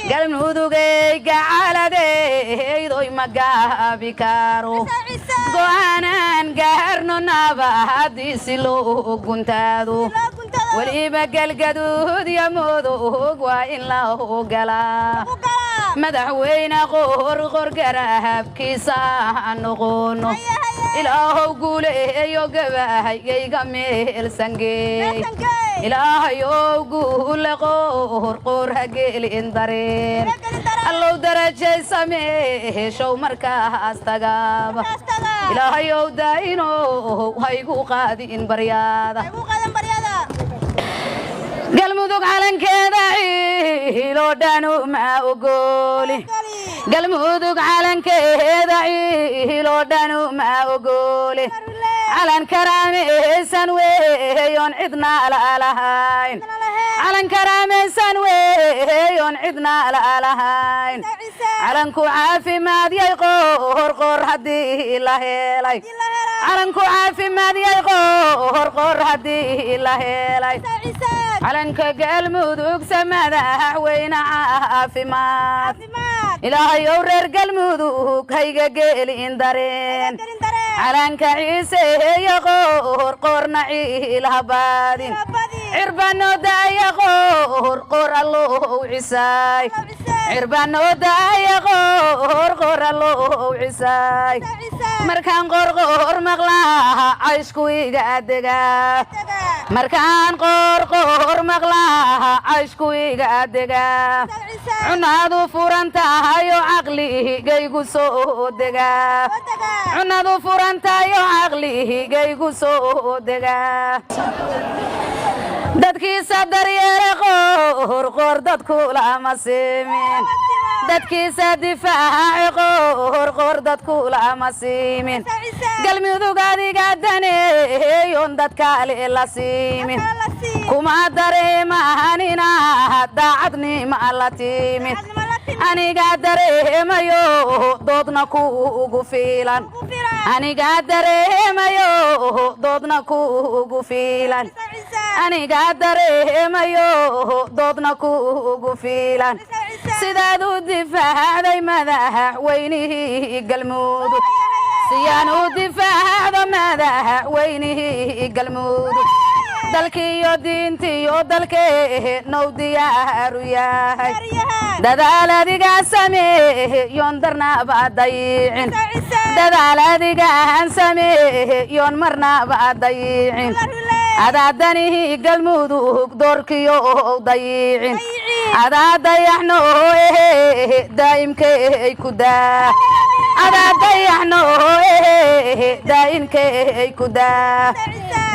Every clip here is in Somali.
galmudugay gacaladeedoy magaabi karo go'aanan gaarno nabadiisi loo guntaado waliba galgaduud iyo mudug waa in la ogalaa madaxweyne qorqor garaabkiisa noqono ilaahow guuleeyo gabahaygayga meel sangeey ilaahayow guule qorqor hagelin dareen allow darajay sameeshow markaas tagaaba ilaahayow daa'ino haygu qaadin baryaada galmudug calankeeda ilo dhanu ma ogoli galmudug calankeeda ilo dhanu ma ogoli calan karaameysan weeyoon cidna laalahayn calan karaameysan weeyoon cidna laalahayn calanku caafimaad yay qorqor haddii la helay calanku caafimaad yay qorqor haddii la helay calanka galmudug madaxweyne caafimaad ilaahayow reer galmudug hayga gelin dareen calanka ciise iyo qorqorna ciilhabaadin cirbano daaya qorqor allow cisaay cirbano daaya qorqor allow cisaay markaan qorqor maqlaa cayshku iga adegaa markaan qorqor maqlaa cayshku iga adegaa cunadu furan tahayo caqligaygu soo degaa cunadu furan tahayo caqligaygu soo degaa dadkiisa daryeere qorqor dadku lama siimin dadkiisa difaaci qorqor dadku lama siimin galmudug adiga daneeyoon dadkaale la siimin kuma dareemaan inaad daacadnima la timid aniga dareemayo doodna kuugu fiilan aniga dareemayo doodna kuugu fiilan aniga dareemayo doodna kuugu fiilan sidaad u difaacday madaxweynihii galmudug siyaan u difaacdo madaxweynihii galmudug dalkiiyo diintiyo dalkeennow diyaaru yahay dadaal adigaa sameeyoon darnaba dayicin dadaal adigaan sameeyoon marnaba dayicin adaa danihii galmudug doorkiyo dayicin adaa dayaxno daa'imkay ku daa adaa dayaxno daa'imkay ku daa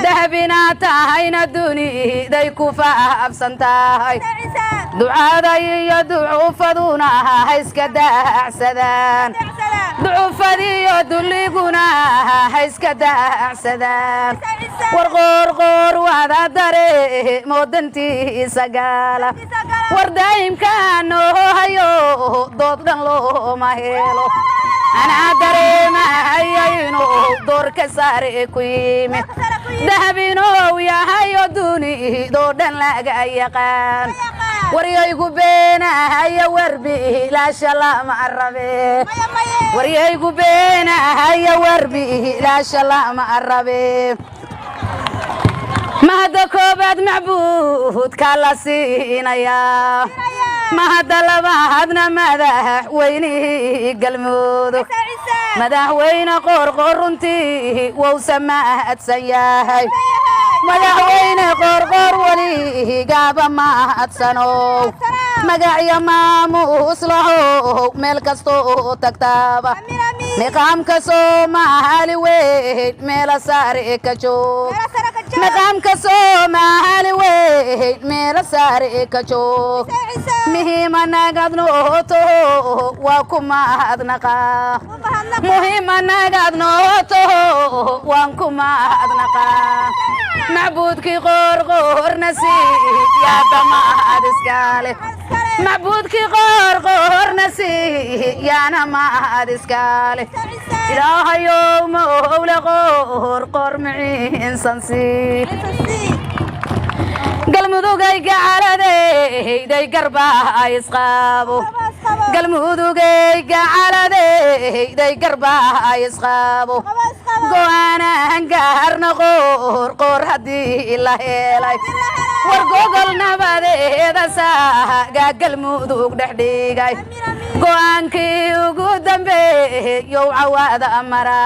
dahabinaa tahayna duniday ku faafsan tahay ducada iyo ducufaduna ha iska daacsadaan ducufadiyo dulliguna ha iska daacsadaan war qorqor wada dareemo dantiisa gaala war daa'imkaanoo hayo dood dhan looma helo anaa dareemahayo inuu doorka saare ku yimid dahabinow yahayo dunidoo dhan laga yaqaan waryaygu beenahayo warbiilaasha lama arabe waryaygu beenahayo warbiilaasha lama arabe mahadda koobaad macbuudka la siinayaa mahadda labaadna madaxweynihii galmudug madaxweyne qorqor runtii wou samahadsan yahay madaxweyne qorqor weligaaba mahadsanow magacyo maamuus lahow meel kastoo tagtaaba niqaamka soomaali weyn meela saare ka joog niqaamka soomaali weyn meela saare ka joog muhiima nagad nooto waa ku mahadnaqaa muhiima nagad nooto waan ku mahadnaqaa macbuudkii qorqorna siiyaaba mahad iskale macbuudkii qorqorna siiyaana mahad iskale ilaahayow mowle qorqor miciinsan sii galmudugay gacaladay garba isqaabo galmudugay gacaladay garba isqaabo go'aan gaarna qoor hadii la helay war gogol nabadeeda saaga galmudug dhexdhigay go'aankii ugu dambeeyow cawaada mara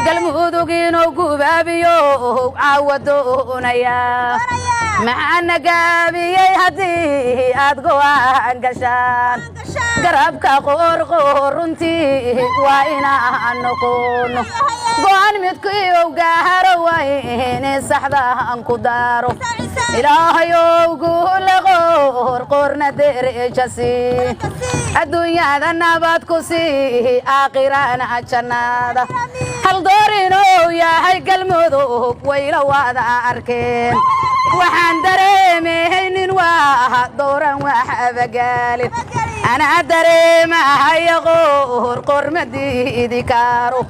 galmudug inuu gubaabiyo caawadoonaya maxaana gaabiyey haddii aad go'aan gashaan garabka qoorqoor runtii waa inaan noqono go'aan midkii ow gaaro wayne saxdaan ku daaro ilaahayow guule qoorqoorna derejasi adduunyada nabad ku sii aakhirana jannada hal door inuu yahay galmudug wayla wada arkeen waxaan dareemaynin waa dooran waxba gaalin anaa dareemahayo qoorqoor ma diidi karo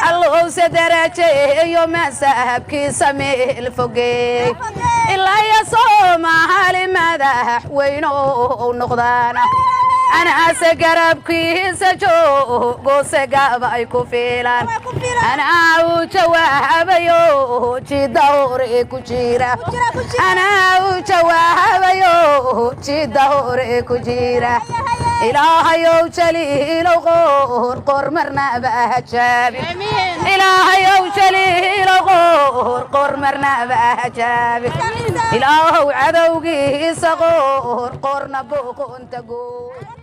allowse darajeeyo masahabkiisa meel fogeey ilaa ya Soomaali madaxweyne oo noqdaan anaase garabkiisa joogo segaba ay ku fiilan anaa u jawaabayo jida hore ku jira anaa u jawaabayo jida hore ku jira ilaahayow jaliilow qoorqoor marnaba hajaabi ilaahayow jaliilow qoorqoor marnaba hajaabi ilaahow cadowgiisa qoorqoorna booqonta gooy